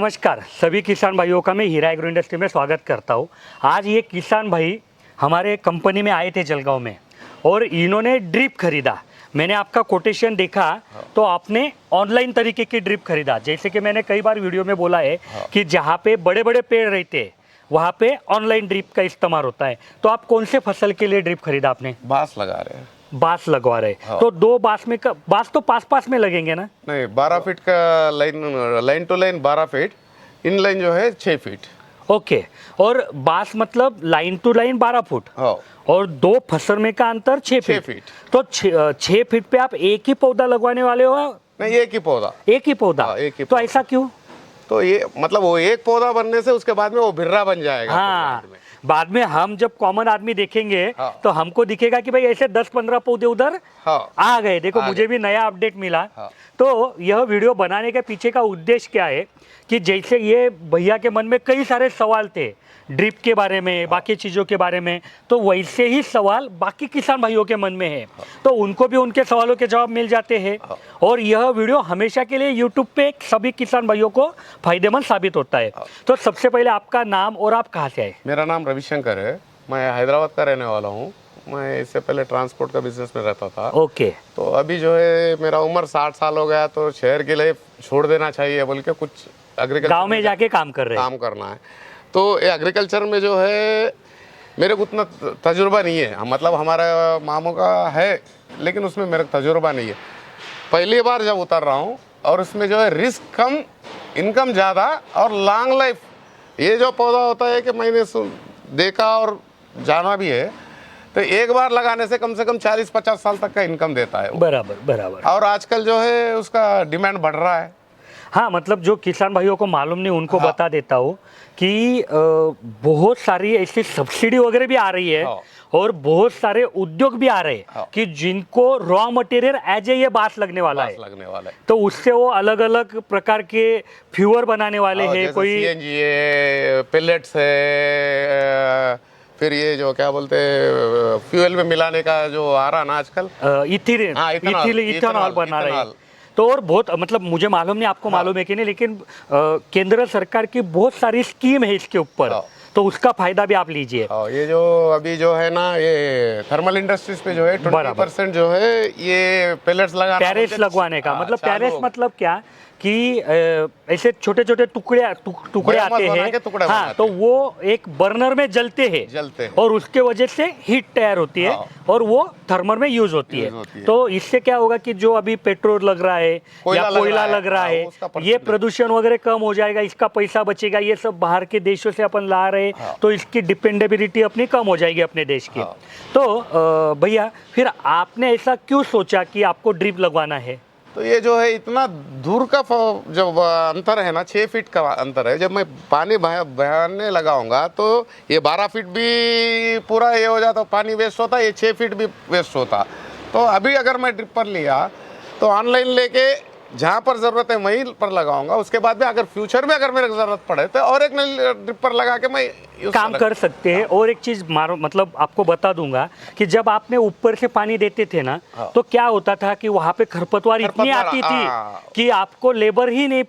नमस्कार सभी किसान भाइयों का मैं हीरा एग्रो इंडस्ट्री में स्वागत करता हूँ। आज ये किसान भाई हमारे कंपनी में आए थे जलगांव में और इन्होंने ड्रिप खरीदा। मैंने आपका कोटेशन देखा तो आपने ऑनलाइन तरीके की ड्रिप खरीदा। जैसे कि मैंने कई बार वीडियो में बोला है कि जहाँ पे बड़े बड़े पेड़ रहते हैं वहाँ पे ऑनलाइन ड्रिप का इस्तेमाल होता है। तो आप कौन से फसल के लिए ड्रिप खरीदा आपने? बांस लगा रहे हैं। बांस लगवा रहे तो दो बांस में बांस तो पास पास में लगेंगे ना? नहीं, 12 फीट का लाइन टू लाइन 12 फीट, इन लाइन जो है 6 फीट। ओके। और बांस मतलब लाइन टू लाइन 12 फुट और दो फसल में का अंतर 6 फीट। तो 6 फीट पे आप एक ही पौधा लगवाने वाले हो? नहीं, एक ही पौधा। एक ही पौधा। तो ऐसा क्यों? तो ये मतलब वो एक पौधा बनने से उसके बाद में वो बिर्रा बन जाएगा। हाँ, बाद में हम जब कॉमन आदमी देखेंगे तो हमको दिखेगा कि भाई ऐसे 10-15 पौधे उधर आ गए। देखो मुझे भी नया अपडेट मिला। तो यह वीडियो बनाने के पीछे का उद्देश्य क्या है कि जैसे ये भैया के मन में कई सारे सवाल थे ड्रिप के बारे में, बाकी चीज़ों के बारे में, तो वैसे ही सवाल बाकी किसान भाइयों के मन में है तो उनको भी उनके सवालों के जवाब मिल जाते हैं। और यह वीडियो हमेशा के लिए यूट्यूब पे सभी किसान भाइयों को फायदेमंद साबित होता है। तो सबसे पहले आपका नाम और आप कहाँ से आए? मेरा नाम रविशंकर है, मैं हैदराबाद का रहने वाला हूँ। मैं इससे पहले ट्रांसपोर्ट का बिजनेस में रहता था। ओके। तो अभी जो है मेरा उम्र 60 साल हो गया तो शहर के लिए छोड़ देना चाहिए बोल के कुछ एग्रीकल्चर गाँव में जाके काम करना है। तो ये एग्रीकल्चर में जो है मेरे को उतना तजुर्बा नहीं है। मतलब हमारा मामू का है लेकिन उसमें मेरा तजुर्बा नहीं है। पहली बार जब उतर रहा हूँ और उसमें जो है रिस्क कम, इनकम ज़्यादा और लॉन्ग लाइफ। ये जो पौधा होता है कि मैंने देखा और जाना भी है तो एक बार लगाने से कम 40-50 साल तक का इनकम देता है। बराबर। और आजकल जो है उसका डिमांड बढ़ रहा है। हाँ, मतलब जो किसान भाइयों को मालूम नहीं उनको बता देता हूँ कि बहुत सारी ऐसी सब्सिडी वगैरह भी आ रही है और बहुत सारे उद्योग भी आ रहे हैं कि जिनको रॉ मटेरियल एज ए ये बांस लगने वाला है। तो उससे वो अलग अलग प्रकार के फ्यूअर बनाने वाले हैं। कोई सीएनजी है, पेलेट्स है, फिर ये जो क्या बोलते हैं फ्यूल में मिलाने का जो आ रहा ना आजकल, इथेनॉल बना रहे हैं। तो और बहुत मतलब मुझे मालूम नहीं आपको मालूम है कि नहीं, लेकिन केंद्र सरकार की बहुत सारी स्कीम है इसके ऊपर। तो उसका फायदा भी आप लीजिए। ये जो अभी जो है ना ये थर्मल इंडस्ट्रीज पे जो है 20% जो है ये पेलेट्स लगवाने का मतलब पैलेट्स मतलब क्या कि ऐसे छोटे छोटे टुकड़े आते हैं। हाँ, तो वो एक बर्नर में जलते हैं और उसके वजह से हीट तैयार होती है और वो थर्मल में यूज होती है। तो इससे क्या होगा कि जो अभी पेट्रोल लग रहा है या कोयला लग रहा है ये प्रदूषण वगैरह कम हो जाएगा, इसका पैसा बचेगा। ये सब बाहर के देशों से अपन ला रहे तो इसकी डिपेंडेबिलिटी अपनी कम हो जाएगी अपने देश की। तो भैया फिर आपने ऐसा क्यों सोचा कि आपको ड्रिप लगवाना है? तो ये जो है इतना दूर का जो अंतर है ना, 6 फीट का अंतर है। जब मैं पानी बहाने लगाऊंगा तो ये 12 फीट भी पूरा ये हो जाता, पानी वेस्ट होता, ये 6 फीट भी वेस्ट होता। तो अभी अगर मैं ड्रिपर लिया तो ऑनलाइन लेके जहाँ पर ज़रूरत है वहीं पर लगाऊंगा। उसके बाद में अगर फ्यूचर में अगर मेरे को ज़रूरत पड़े तो और एक नई ड्रिपर लगा के मैं काम कर सकते हैं। और एक चीज़ मतलब आपको बता दूंगा कि जब आपने ऊपर से पानी देते थे ना तो क्या होता था कि वहाँ पे खरपतवार इतनी आती थी कि आपको लेबर ही नहीं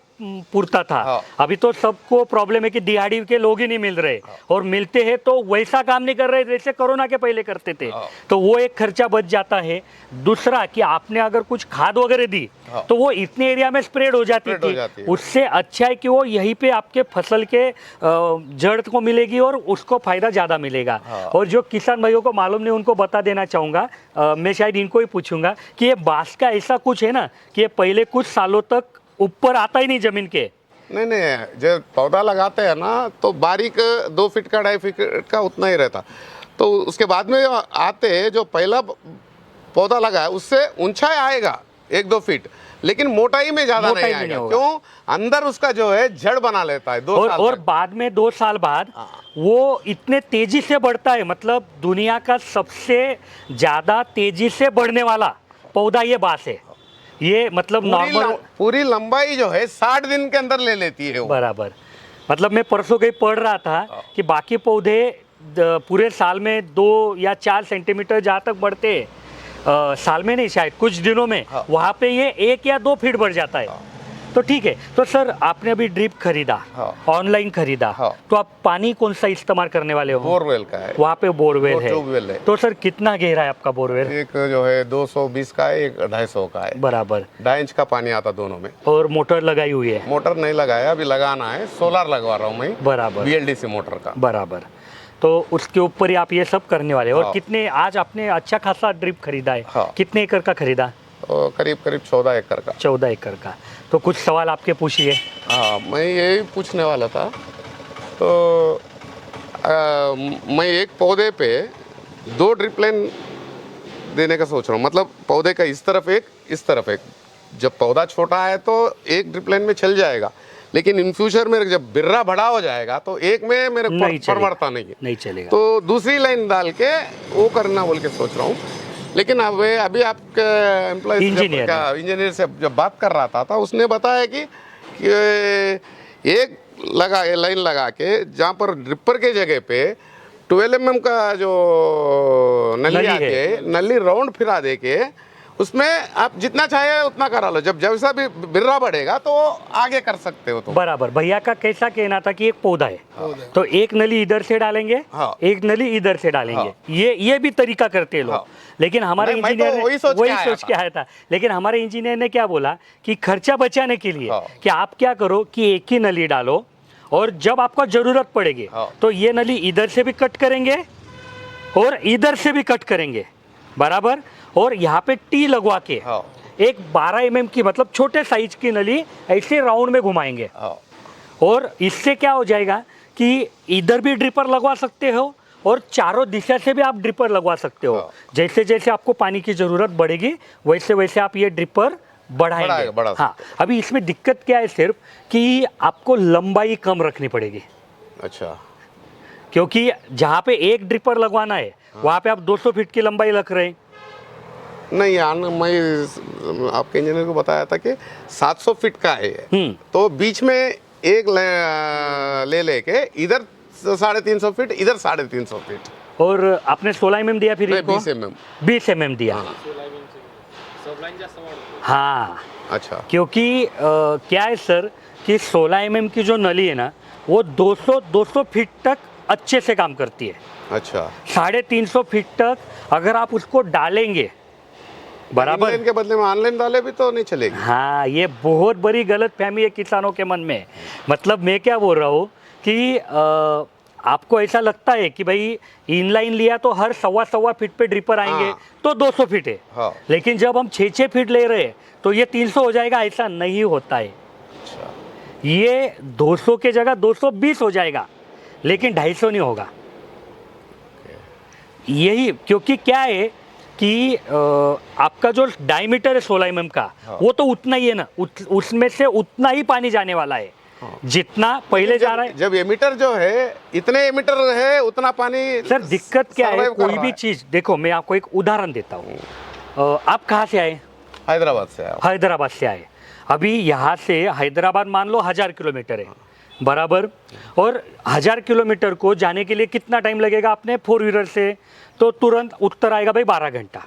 पुरता था। अभी तो सबको प्रॉब्लम है कि दिहाड़ी के लोग ही नहीं मिल रहे और मिलते हैं तो वैसा काम नहीं कर रहे जैसे कोरोना के पहले करते थे। तो वो एक खर्चा बच जाता है। दूसरा कि आपने अगर कुछ खाद वगैरह दी तो वो इतने एरिया में स्प्रेड हो जाती थी। उससे अच्छा है कि वो यहीं पे आपके फसल के जड़ को मिलेगी और उसको फायदा ज्यादा मिलेगा। और जो किसान भाइयों को मालूम नहीं उनको बता देना चाहूंगा, मैं शायद इनको ही पूछूंगा कि ये बांस का ऐसा कुछ है ना कि ये पहले कुछ सालों तक ऊपर आता ही नहीं जमीन के। नहीं, जब पौधा लगाते हैं ना तो बारीक 2 फीट का 2.5 फीट का उतना ही रहता। तो उसके बाद में आते हैं जो पहला पौधा लगा है उससे ऊंचाई आएगा 1-2 फीट, लेकिन मोटाई में ज्यादा नहीं आएगा। क्यों? अंदर उसका जो है जड़ बना लेता है 2 साल और बाद में 2 साल बाद वो इतने तेजी से बढ़ता है। मतलब दुनिया का सबसे ज्यादा तेजी से बढ़ने वाला पौधा ये बांस है। ये मतलब नॉर्मल पूरी लंबाई जो है 60 दिन के अंदर ले लेती है वो। बराबर। मतलब मैं परसों कहीं पढ़ रहा था कि बाकी पौधे पूरे साल में 2 या 4 सेंटीमीटर जहाँ तक बढ़ते साल में नहीं शायद कुछ दिनों में वहाँ पे ये 1 या 2 फीट बढ़ जाता है। तो ठीक है। तो सर आपने अभी ड्रिप खरीदा, हाँ। ऑनलाइन खरीदा, हाँ। तो आप पानी कौन सा इस्तेमाल करने वाले हो? बोरवेल का है। वहाँ पे बोरवेल है। ट्यूबवेल है। तो सर कितना गहरा है आपका बोरवेल? एक जो है 220 का है, एक 250 का है। बराबर। 2.5 इंच का पानी आता दोनों में। और मोटर लगाई हुई है? मोटर नहीं लगाया, अभी लगाना है। सोलर लगवा रहा हूँ मैं, बराबर। BLDC मोटर का। बराबर। तो उसके ऊपर ही आप ये सब करने वाले हो। और हाँ। कितने, आज आपने अच्छा खासा ड्रिप खरीदा है। हाँ। कितने एकड़ का खरीदा? तो करीब 14 एकड़ का। 14 एकड़ का। तो कुछ सवाल आपके पूछिए। हाँ, मैं यही पूछने वाला था। तो मैं एक पौधे पे 2 ड्रिप लाइन देने का सोच रहा हूँ। मतलब पौधे का इस तरफ एक, इस तरफ एक। जब पौधा छोटा है तो एक ड्रिप लाइन में चल जाएगा, लेकिन इन फ्यूचर में जब बिर्रा बड़ा हो जाएगा तो एक में मेरे परवड़ता नहीं है, नहीं चलेगा। तो दूसरी लाइन डाल के वो करना बोल के सोच रहा हूँ। लेकिन अब अभी आपके एम्प्लॉय इंजीनियर से जब बात कर रहा था उसने बताया कि एक लाइन लगा के जहाँ पर ड्रिपर के जगह पे 12 mm का जो नली आती है, नली राउंड फिरा दे के उसमें आप जितना चाहे उतना करा लो। जब जैसा भी बिर्रा बढ़ेगा तो आगे कर सकते हो। तो बराबर। भैया का कैसा कहना था कि एक पौधा है, तो एक नली इधर से डालेंगे, हाँ। एक नली इधर से डालेंगे। हाँ। ये भी तरीका करते हैं लोग। हाँ। लेकिन हमारे इंजीनियर तो वही सोच के आया था। लेकिन हमारे इंजीनियर ने क्या बोला कि खर्चा बचाने के लिए हाँ। कि आप क्या करो कि एक ही नली डालो, और जब आपको जरूरत पड़ेगी हाँ। तो ये नली इधर से भी कट करेंगे और इधर से भी कट करेंगे। बराबर। और यहाँ पे टी लगवा के हाँ। एक 12 mm की, मतलब छोटे साइज की नली ऐसे राउंड में घुमाएंगे। हाँ। और इससे क्या हो जाएगा कि इधर भी ड्रिपर लगवा सकते हो और चारों दिशा से भी आप ड्रिपर लगवा सकते हो। हाँ। जैसे जैसे आपको पानी की ज़रूरत बढ़ेगी वैसे वैसे आप ये ड्रिपर बढ़ाएंगे। बढ़ा हाँ। अभी इसमें दिक्कत क्या है सिर्फ कि आपको लंबाई कम रखनी पड़ेगी। अच्छा। क्योंकि जहाँ पे एक ड्रिपर लगवाना है वहाँ पे आप 200 फीट की लंबाई रख रहे हैं। नहीं यार, मैं आपके इंजीनियर को बताया था कि 700 फीट का है, तो बीच में एक लेके इधर 350 फीट, इधर 350 फीट। और आपने 16 mm दिया फिर इसको? 20 mm। 20 mm दिया। हाँ। अच्छा। क्योंकि क्या है सर कि 16 mm की जो नली है ना वो 200 फीट तक अच्छे से काम करती है। अच्छा। 350 फीट तक अगर आप उसको डालेंगे, बराबर, इनके बदले में ऑनलाइन डाले भी तो नहीं चलेगी। हाँ, ये बहुत बड़ी गलतफहमी है किसानों के मन में। मतलब मैं क्या बोल रहा हूँ कि आपको ऐसा लगता है कि भाई इनलाइन लिया तो हर 1.25 फीट पे ड्रिपर आएंगे। हाँ। तो 200 फीट है। हाँ। लेकिन जब हम 6 फीट ले रहे हैं तो ये 300 हो जाएगा, ऐसा नहीं होता है। अच्छा। ये 200 के जगह 220 हो जाएगा, लेकिन 250 नहीं होगा। यही क्योंकि क्या है कि आपका जो डायमीटर है 16 mm का, हाँ। वो तो उतना ही है ना, उसमें से उतना ही पानी जाने वाला है। हाँ। जितना पहले जा रहा है। जब एमीटर जो है इतने एमीटर है उतना पानी। सर दिक्कत क्या है, कोई भी है। चीज देखो, मैं आपको एक उदाहरण देता हूँ। आप कहाँ से आए? हैदराबाद से आए। हैदराबाद से आए। अभी यहाँ से हैदराबाद मान लो 1000 किलोमीटर है, बराबर। और 1000 किलोमीटर को जाने के लिए कितना टाइम लगेगा? आपने 4 व्हीलर से तो तुरंत उत्तर आएगा भाई 12 घंटा,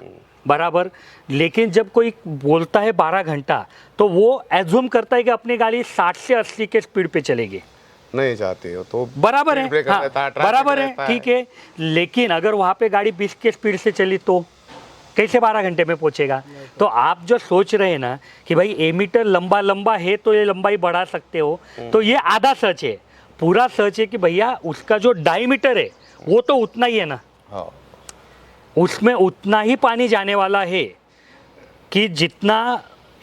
बराबर। लेकिन जब कोई बोलता है 12 घंटा तो वो एज्यूम करता है कि अपनी गाड़ी 60 से 80 के स्पीड पे चलेगी। नहीं चाहते हो तो बराबर है। हाँ, बराबर है, ठीक है। लेकिन अगर वहाँ पे गाड़ी 20 के स्पीड से चली तो कैसे 12 घंटे में पहुंचेगा? तो आप जो सोच रहे हैं ना कि भाई एमीटर लंबा है तो ये लंबाई बढ़ा सकते हो, तो ये आधा सच है। पूरा सच है कि भैया उसका जो डायमीटर है वो तो उतना ही है ना। हाँ। उसमें उतना ही पानी जाने वाला है कि जितना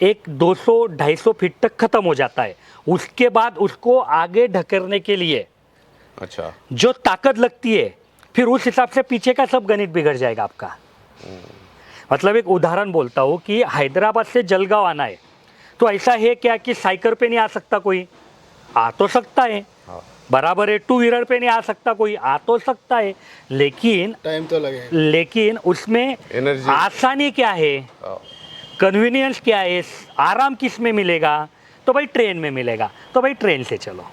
एक 200-250 फीट तक खत्म हो जाता है। उसके बाद उसको आगे ढकेलने के लिए अच्छा जो ताकत लगती है, फिर उस हिसाब से पीछे का सब गणित बिगड़ जाएगा आपका। मतलब एक उदाहरण बोलता हूँ कि हैदराबाद से जलगांव आना है, तो ऐसा है क्या कि साइकिल पे नहीं आ सकता कोई? आ तो सकता है, बराबर है। 2 व्हीलर पे नहीं आ सकता कोई? आ तो सकता है, लेकिन टाइम तो लगेगा। लेकिन उसमें एनर्जी, आसानी क्या है, कन्वीनियंस क्या है, आराम किस में मिलेगा? तो भाई ट्रेन में मिलेगा, तो भाई ट्रेन से चलो।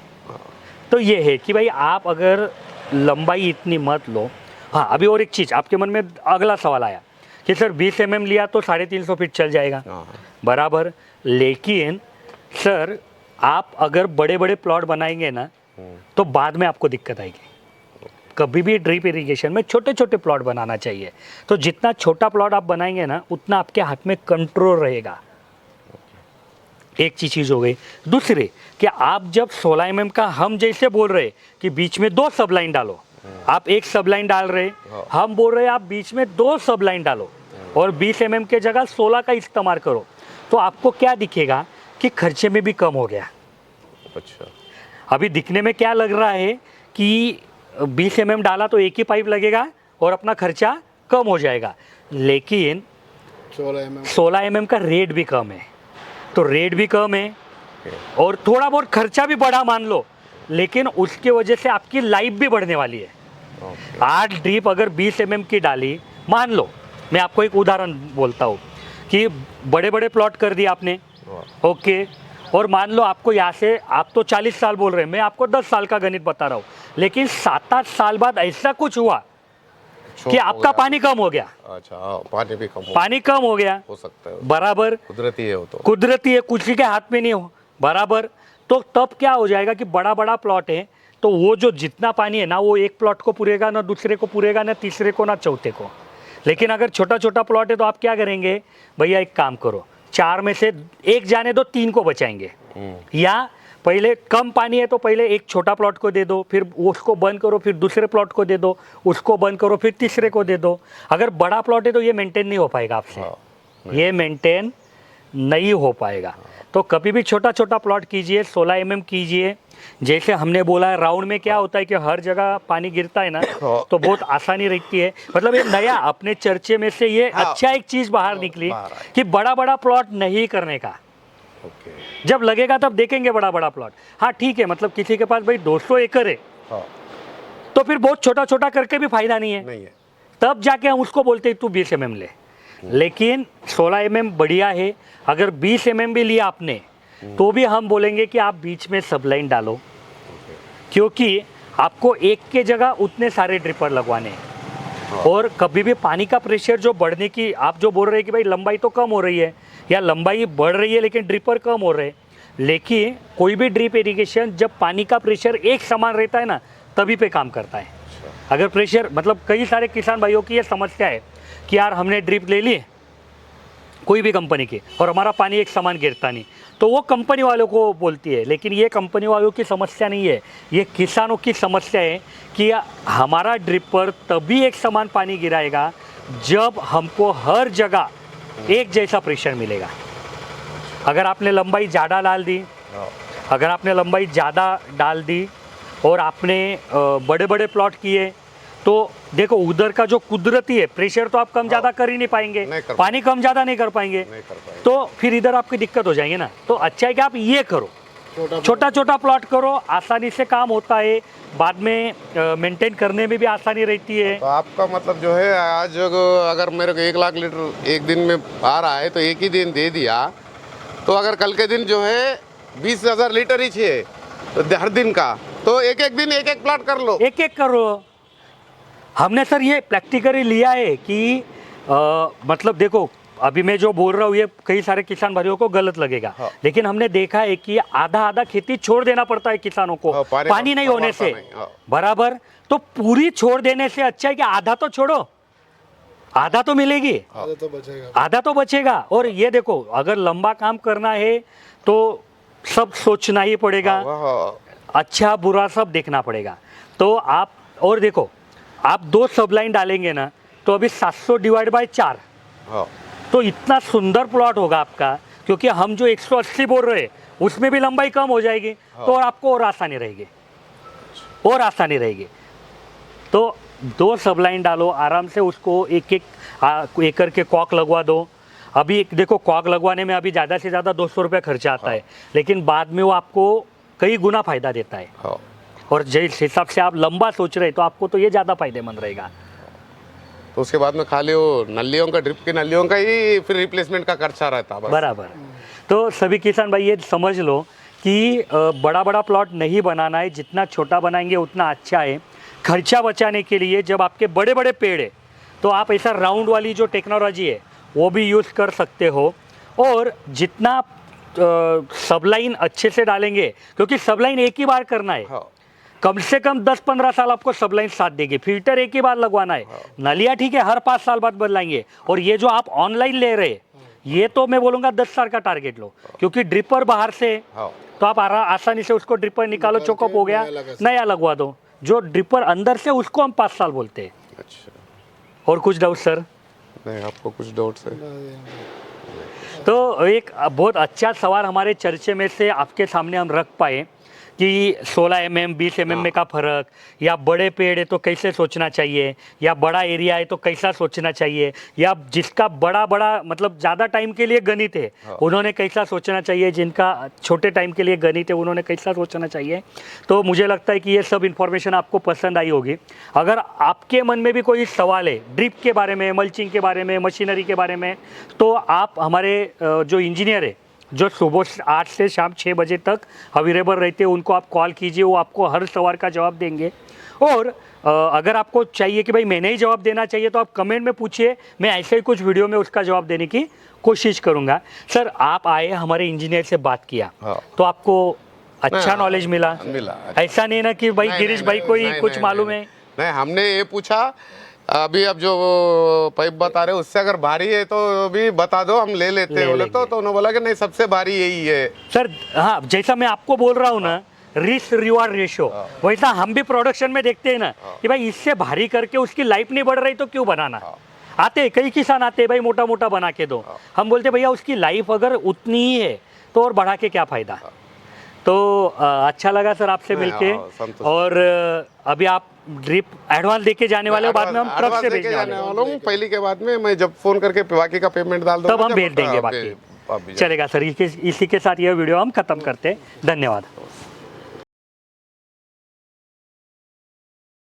तो ये है कि भाई आप अगर लंबाई इतनी मत लो। हाँ, अभी और एक चीज़ आपके मन में अगला सवाल आया कि सर 20 mm लिया तो 350 फीट चल जाएगा, बराबर। लेकिन सर आप अगर बड़े बड़े प्लॉट बनाएंगे ना तो बाद में आपको दिक्कत आएगी। कभी भी ड्रिप इरिगेशन में छोटे छोटे प्लॉट बनाना चाहिए। तो जितना छोटा प्लॉट आप बनाएंगे ना उतना आपके हाथ में कंट्रोल रहेगा। एक चीज़ हो गई। दूसरी कि आप जब 16 mm का हम जैसे बोल रहे कि बीच में 2 सब लाइन डालो, आप 1 सब लाइन डाल रहे, हम बोल रहे आप बीच में 2 सब लाइन डालो और 20 mm के जगह 16 का इस्तेमाल करो, तो आपको क्या दिखेगा कि खर्चे में भी कम हो गया। अच्छा, अभी दिखने में क्या लग रहा है कि 20 mm डाला तो एक ही पाइप लगेगा और अपना खर्चा कम हो जाएगा, लेकिन 16 mm का रेट भी कम है। तो रेट भी कम है और थोड़ा बहुत खर्चा भी बढ़ा मान लो, लेकिन उसके वजह से आपकी लाइफ भी बढ़ने वाली है। 8 ड्रिप अगर 20 mm की डाली, मान लो मैं आपको एक उदाहरण बोलता हूँ कि बड़े बड़े प्लॉट कर दिए आपने, ओके, और मान लो आपको यहाँ से, आप तो 40 साल बोल रहे हैं, मैं आपको 10 साल का गणित बता रहा हूँ, लेकिन 7-8 साल बाद ऐसा कुछ हुआ कि आपका पानी कम हो गया। अच्छा, पानी भी पानी कम हो गया, हो सकता है, बराबर, कुदरती है वो, तो कुदरती है, किसी के हाथ में नहीं हो, बराबर। तो तब क्या हो जाएगा कि बड़ा बड़ा प्लॉट है तो वो जो जितना पानी है ना वो एक प्लॉट को पूरेगा, ना दूसरे को पूरेगा, ना तीसरे को, ना चौथे को। लेकिन अगर छोटा छोटा प्लॉट है तो आप क्या करेंगे, भैया एक काम करो, 4 में से 1 जाने दो, 3 को बचाएंगे, या पहले कम पानी है तो पहले एक छोटा प्लॉट को दे दो, फिर उसको बंद करो, फिर दूसरे प्लॉट को दे दो, उसको बंद करो, फिर तीसरे को दे दो। अगर बड़ा प्लॉट है तो ये मेंटेन नहीं हो पाएगा आपसे, ये मेंटेन नहीं हो पाएगा। तो कभी भी छोटा छोटा प्लॉट कीजिए, 16 mm कीजिए। जैसे हमने बोला है, राउंड में क्या होता है कि हर जगह पानी गिरता है ना, तो बहुत आसानी रहती है। मतलब ये नया अपने चर्चे में से ये अच्छा एक चीज़ बाहर निकली कि बड़ा बड़ा प्लॉट नहीं करने का। जब लगेगा तब देखेंगे बड़ा बड़ा प्लॉट, हाँ ठीक है, मतलब किसी के पास भाई 200 एकड़ है तो फिर बहुत छोटा छोटा करके भी फायदा नहीं है, तब जाके हम उसको बोलते हैं तू 20 mm ले। लेकिन 16 mm बढ़िया है। अगर 20 mm भी लिया आपने तो भी हम बोलेंगे कि आप बीच में सब लाइन डालो, क्योंकि आपको एक के जगह उतने सारे ड्रिपर लगवाने हैं। और कभी भी पानी का प्रेशर जो बढ़ने की, आप जो बोल रहे हैं कि भाई लंबाई तो कम हो रही है या लंबाई बढ़ रही है लेकिन ड्रिपर कम हो रहे हैं, लेकिन कोई भी ड्रिप इरिगेशन जब पानी का प्रेशर एक समान रहता है ना तभी पे काम करता है। अगर प्रेशर, मतलब कई सारे किसान भाइयों की ये समस्या है कि यार हमने ड्रिप ले ली कोई भी कंपनी की और हमारा पानी एक समान गिरता नहीं, तो वो कंपनी वालों को बोलती है। लेकिन ये कंपनी वालों की समस्या नहीं है, ये किसानों की समस्या है कि हमारा ड्रिपर तभी एक समान पानी गिराएगा जब हमको हर जगह एक जैसा प्रेशर मिलेगा। अगर आपने लंबाई ज़्यादा डाल दी, अगर आपने लंबाई ज़्यादा डाल दी और आपने बड़े बड़े प्लॉट किए, तो देखो उधर का जो कुदरती है प्रेशर तो आप कम ज़्यादा कर ही नहीं पाएंगे, पानी कम ज़्यादा नहीं कर पाएंगे, तो फिर इधर आपकी दिक्कत हो जाएगी ना। तो अच्छा है कि आप ये करो, छोटा छोटा प्लॉट करो, आसानी से काम होता है, बाद में मेंटेन करने में भी आसानी रहती है। तो आपका मतलब जो है, आज अगर मेरे को 1 लाख लीटर एक दिन में आ रहा है तो एक ही दिन दे दिया, तो अगर कल के दिन जो है 20,000 लीटर ही चाहिए तो हर दिन का, तो एक एक दिन एक प्लॉट कर लो, एक करो। हमने सर ये प्रैक्टिकली लिया है कि मतलब देखो अभी मैं जो बोल रहा हूँ ये कई सारे किसान भाइयों को गलत लगेगा, लेकिन हमने देखा है कि आधा खेती छोड़ देना पड़ता है किसानों को, पानी नहीं होने से, बराबर। तो पूरी छोड़ देने से अच्छा है कि आधा तो छोड़ो, आधा तो मिलेगी, आधा तो बचेगा। और ये देखो अगर लंबा काम करना है तो सब सोचना ही पड़ेगा, अच्छा बुरा सब देखना पड़ेगा। तो आप और देखो, आप 2 सब लाइन डालेंगे ना तो अभी 700 डिवाइड बाय 4, तो इतना सुंदर प्लॉट होगा आपका, क्योंकि हम जो 180 बोल रहे हैं उसमें भी लंबाई कम हो जाएगी, तो आपको और आसानी रहेगी, और आसानी रहेगी। तो 2 सब लाइन डालो आराम से, उसको एक एकड़ के कॉक लगवा दो। अभी देखो कॉक लगवाने में अभी ज़्यादा से ज़्यादा 200 रुपये खर्चा आता है, लेकिन बाद में वो आपको कई गुना फायदा देता है। और जिस हिसाब से आप लंबा सोच रहे तो आपको तो ये ज़्यादा फायदेमंद रहेगा। तो उसके बाद में खाली वो नलियों का, ड्रिप की नलियों का ही फिर रिप्लेसमेंट का खर्चा रहता है, बराबर। तो सभी किसान भाई ये समझ लो कि बड़ा बड़ा प्लॉट नहीं बनाना है, जितना छोटा बनाएंगे उतना अच्छा है। खर्चा बचाने के लिए जब आपके बड़े बड़े पेड़ है तो आप ऐसा राउंड वाली जो टेक्नोलॉजी है वो भी यूज़ कर सकते हो, और जितना सबलाइन अच्छे से डालेंगे, क्योंकि सबलाइन एक ही बार करना है, हाँ कम से कम 10-15 साल आपको सबलाइन साथ देगी। फिल्टर एक ही बार लगवाना है, नलिया ठीक है हर 5 साल बाद बदलाएंगे। और ये जो आप ऑनलाइन ले रहे, ये तो मैं बोलूंगा 10 साल का टारगेट लो, क्योंकि ड्रिपर बाहर से, तो आप आसानी से उसको ड्रिपर निकालो, चोकअप हो गया, नया लगवा दो। जो ड्रिपर अंदर से, उसको हम 5 साल बोलते हैं। अच्छा, और कुछ डाउट सर? नहीं आपको कुछ डाउट्स है? तो एक बहुत अच्छा सवाल हमारे चर्चे में से आपके सामने हम रख पाए कि 16 mm 20 mm में का फर्क, या बड़े पेड़ है तो कैसे सोचना चाहिए, या बड़ा एरिया है तो कैसा सोचना चाहिए, या जिसका बड़ा मतलब ज़्यादा टाइम के लिए गणित है उन्होंने कैसा सोचना चाहिए, जिनका छोटे टाइम के लिए गणित है उन्होंने कैसा सोचना चाहिए। तो मुझे लगता है कि ये सब इन्फॉर्मेशन आपको पसंद आई होगी। अगर आपके मन में भी कोई सवाल है ड्रिप के बारे में, मल्चिंग के बारे में, मशीनरी के बारे में, तो आप हमारे जो इंजीनियर है जो सुबह 8 से शाम 6 बजे तक अवेलेबल रहते हैं, उनको आप कॉल कीजिए, वो आपको हर सवाल का जवाब देंगे। और अगर आपको चाहिए कि भाई मैंने ही जवाब देना चाहिए, तो आप कमेंट में पूछिए, मैं ऐसे ही कुछ वीडियो में उसका जवाब देने की कोशिश करूँगा। सर आप आए, हमारे इंजीनियर से बात किया, तो आपको अच्छा नॉलेज मिला? ऐसा नहीं ना कि भाई गिरीश भाई को ही कुछ मालूम है? नहीं, हमने ये पूछा अभी, अब जो पाइप बता रहे उससे अगर भारी है तो भी बता दो, हम ले लेते हैं बोले, तो उन्होंने बोला कि नहीं सबसे भारी यही है सर। हाँ, जैसा मैं आपको बोल रहा हूँ ना, रिस्क रिवार्ड रेशियो, वैसा हम भी प्रोडक्शन में देखते हैं ना कि भाई इससे भारी करके उसकी लाइफ नहीं बढ़ रही तो क्यों बनाना। आते कई किसान आते हैं, भाई मोटा मोटा बना के दो, हम बोलते भैया उसकी लाइफ अगर उतनी ही है तो और बढ़ा के क्या फायदा। तो अच्छा लगा सर आपसे मिलके। और अभी आप ड्रिप एडवांस देके जाने वाले हो, बाद में हम ट्रक से भेजने वाले हैं। पहली के बाद में मैं जब फोन करके बाकी का पेमेंट डाल दूंगा तब हम भेज देंगे बाकी। चलेगा सर, इसी के साथ यह वीडियो हम खत्म करते हैं। धन्यवाद।